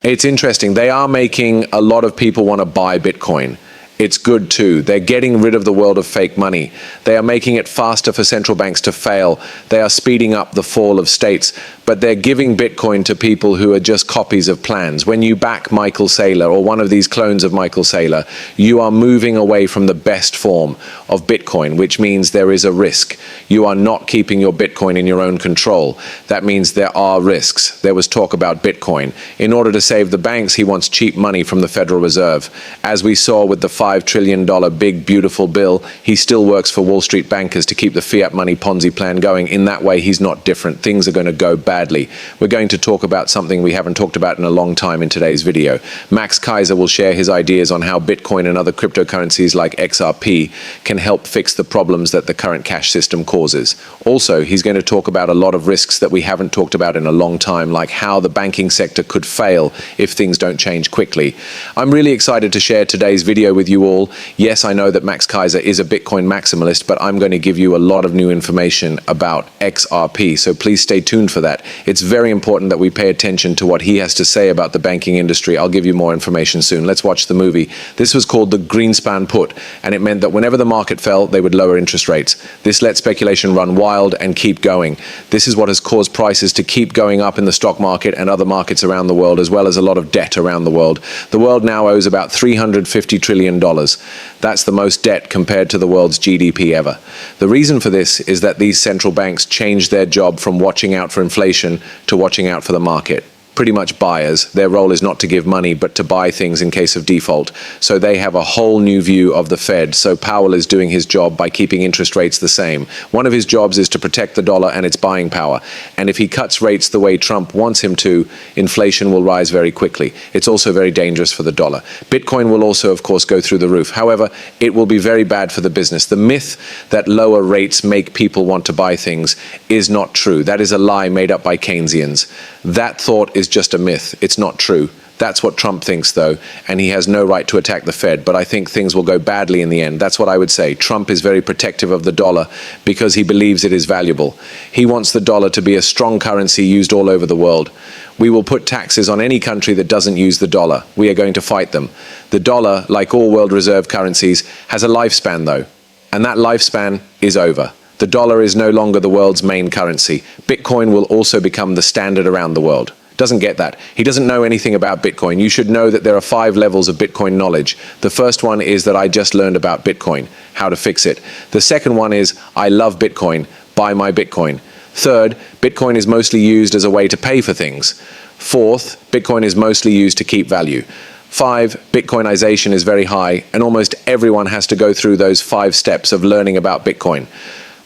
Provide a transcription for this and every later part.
It's interesting. They are making a lot of people want to buy Bitcoin. It's good too. They're getting rid of the world of fake money. They are making it faster for central banks to fail. They are speeding up the fall of states, but they're giving Bitcoin to people who are just copies of plans. When you back Michael Saylor or one of these clones of Michael Saylor, you are moving away from the best form of Bitcoin, which means there is a risk. You are not keeping your Bitcoin in your own control. That means there are risks. There was talk about Bitcoin. In order to save the banks, he wants cheap money from the Federal Reserve. As we saw with the $5 trillion big, beautiful bill, he still works for Wall Street bankers to keep the fiat money Ponzi plan going. In that way, he's not different. Things are going to go badly. We're going to talk about something we haven't talked about in a long time in today's video. Max Keiser will share his ideas on how Bitcoin and other cryptocurrencies like XRP can help fix the problems that the current cash system causes. Also, he's going to talk about a lot of risks that we haven't talked about in a long time, like how the banking sector could fail if things don't change quickly. I'm really excited to share today's video with you all. Yes, I know that Max Keiser is a Bitcoin maximalist, but I'm going to give you a lot of new information about XRP, so please stay tuned for that. It's very important that we pay attention to what he has to say about the banking industry. I'll give you more information soon. Let's watch the movie. This was called the Greenspan put, and it meant that whenever the market fell, they would lower interest rates. This let speculation run wild and keep going. This is what has caused prices to keep going up in the stock market and other markets around the world, as well as a lot of debt around the world. The world now owes about $350 trillion. That's the most debt compared to the world's GDP ever. The reason for this is that these central banks changed their job from watching out for inflation to watching out for the market. Pretty much buyers. Their role is not to give money, but to buy things in case of default. So they have a whole new view of the Fed. So Powell is doing his job by keeping interest rates the same. One of his jobs is to protect the dollar and its buying power. And if he cuts rates the way Trump wants him to, inflation will rise very quickly. It's also very dangerous for the dollar. Bitcoin will also, of course, go through the roof. However, it will be very bad for the business. The myth that lower rates make people want to buy things is not true. That is a lie made up by Keynesians. That thought is just a myth. It's not true. That's what Trump thinks, though, and he has no right to attack the Fed, but I think things will go badly in the end. That's what I would say. Trump is very protective of the dollar because he believes it is valuable. He wants the dollar to be a strong currency used all over the world. We will put taxes on any country that doesn't use the dollar. We are going to fight them. The dollar, like all world reserve currencies, has a lifespan, though, and that lifespan is over. The dollar is no longer the world's main currency. Bitcoin will also become the standard around the world. Doesn't get that. He doesn't know anything about Bitcoin. You should know that there are 5 levels of Bitcoin knowledge. The first one is that I just learned about Bitcoin, how to fix it. The second one is I love Bitcoin, buy my Bitcoin. Third, Bitcoin is mostly used as a way to pay for things. Fourth, Bitcoin is mostly used to keep value. 5, Bitcoinization is very high, and almost everyone has to go through those 5 steps of learning about Bitcoin.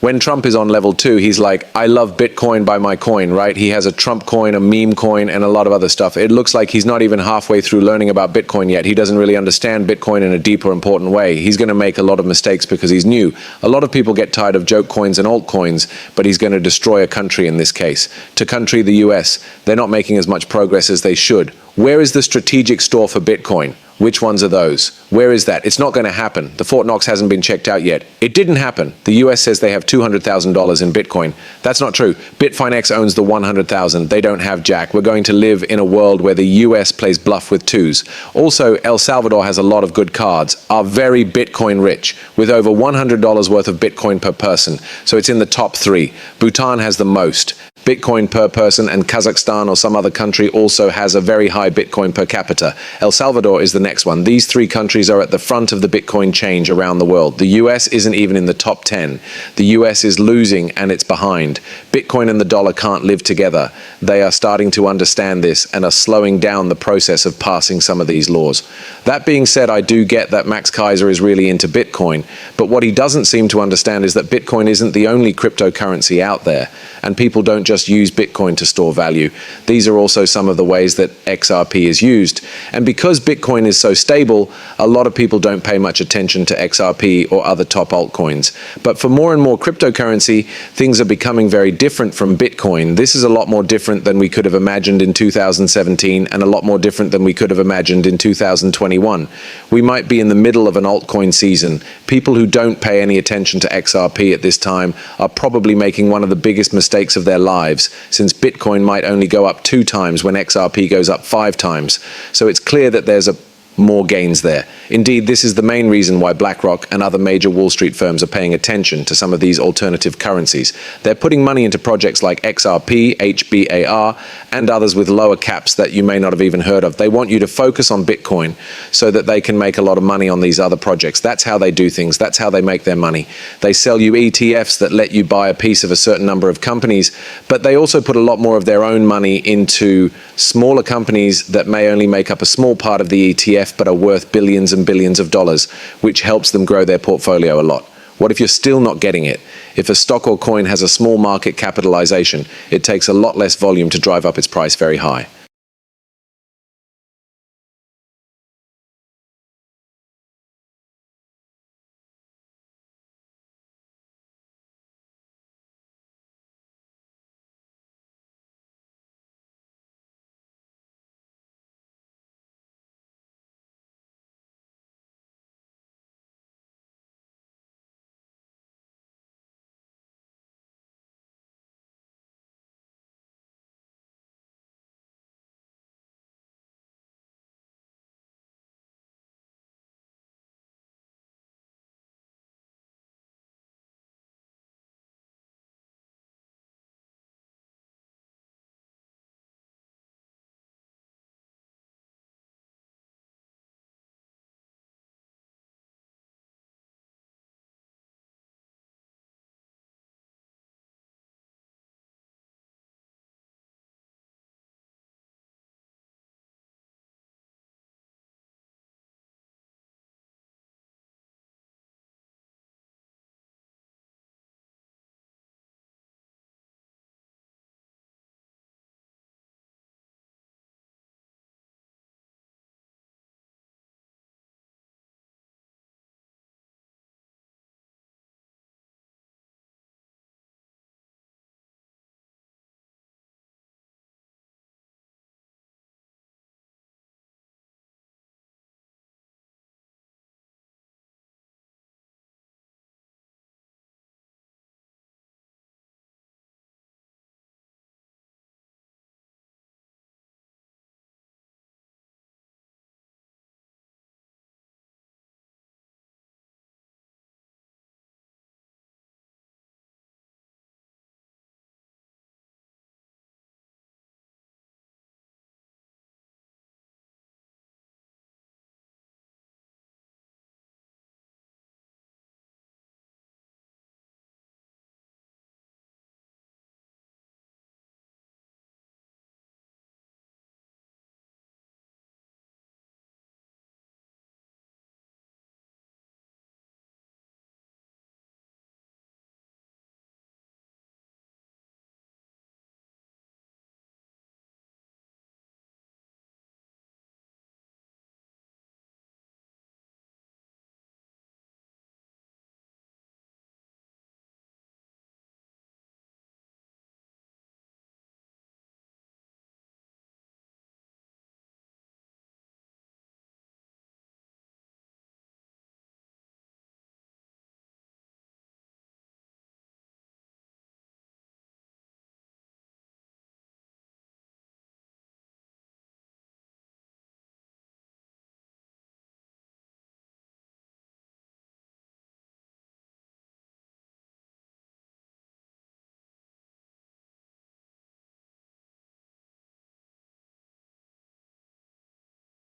When Trump is on level 2, he's like, I love Bitcoin, buy my coin, right? He has a Trump coin, a meme coin, and a lot of other stuff. It looks like he's not even halfway through learning about Bitcoin yet. He doesn't really understand Bitcoin in a deeper, important way. He's going to make a lot of mistakes because he's new. A lot of people get tired of joke coins and altcoins, but he's going to destroy a country in this case. To country, the US, they're not making as much progress as they should. Where is the strategic store for Bitcoin? Which ones are those? Where is that? It's not going to happen. The Fort Knox hasn't been checked out yet. It didn't happen. The US says they have $200,000 in Bitcoin. That's not true. Bitfinex owns the 100,000. They don't have jack. We're going to live in a world where the US plays bluff with twos. Also, El Salvador has a lot of good cards, are very Bitcoin rich, with over $100 worth of Bitcoin per person. So it's in the top 3. Bhutan has the most Bitcoin per person, and Kazakhstan or some other country also has a very high Bitcoin per capita. El Salvador is the next one. These 3 countries are at the front of the Bitcoin change around the world. The US isn't even in the top 10. The US is losing and it's behind. Bitcoin and the dollar can't live together. They are starting to understand this and are slowing down the process of passing some of these laws. That being said, I do get that Max Keiser is really into Bitcoin, but what he doesn't seem to understand is that Bitcoin isn't the only cryptocurrency out there, and people don't just use Bitcoin to store value. These are also some of the ways that XRP is used. And because Bitcoin is so stable, a lot of people don't pay much attention to XRP or other top altcoins. But for more and more cryptocurrency, things are becoming very different from Bitcoin. This is a lot more different than we could have imagined in 2017 and a lot more different than we could have imagined in 2021. We might be in the middle of an altcoin season. People who don't pay any attention to XRP at this time are probably making one of the biggest mistakes of their lives, since Bitcoin might only go up 2 times when XRP goes up 5 times. So it's clear that there's more gains there. Indeed, this is the main reason why BlackRock and other major Wall Street firms are paying attention to some of these alternative currencies. They're putting money into projects like XRP, HBAR, and others with lower caps that you may not have even heard of. They want you to focus on Bitcoin so that they can make a lot of money on these other projects. That's how they do things. That's how they make their money. They sell you ETFs that let you buy a piece of a certain number of companies, but they also put a lot more of their own money into smaller companies that may only make up a small part of the ETF but are worth billions and billions of dollars, which helps them grow their portfolio a lot. What if you're still not getting it? If a stock or coin has a small market capitalization, it takes a lot less volume to drive up its price very high.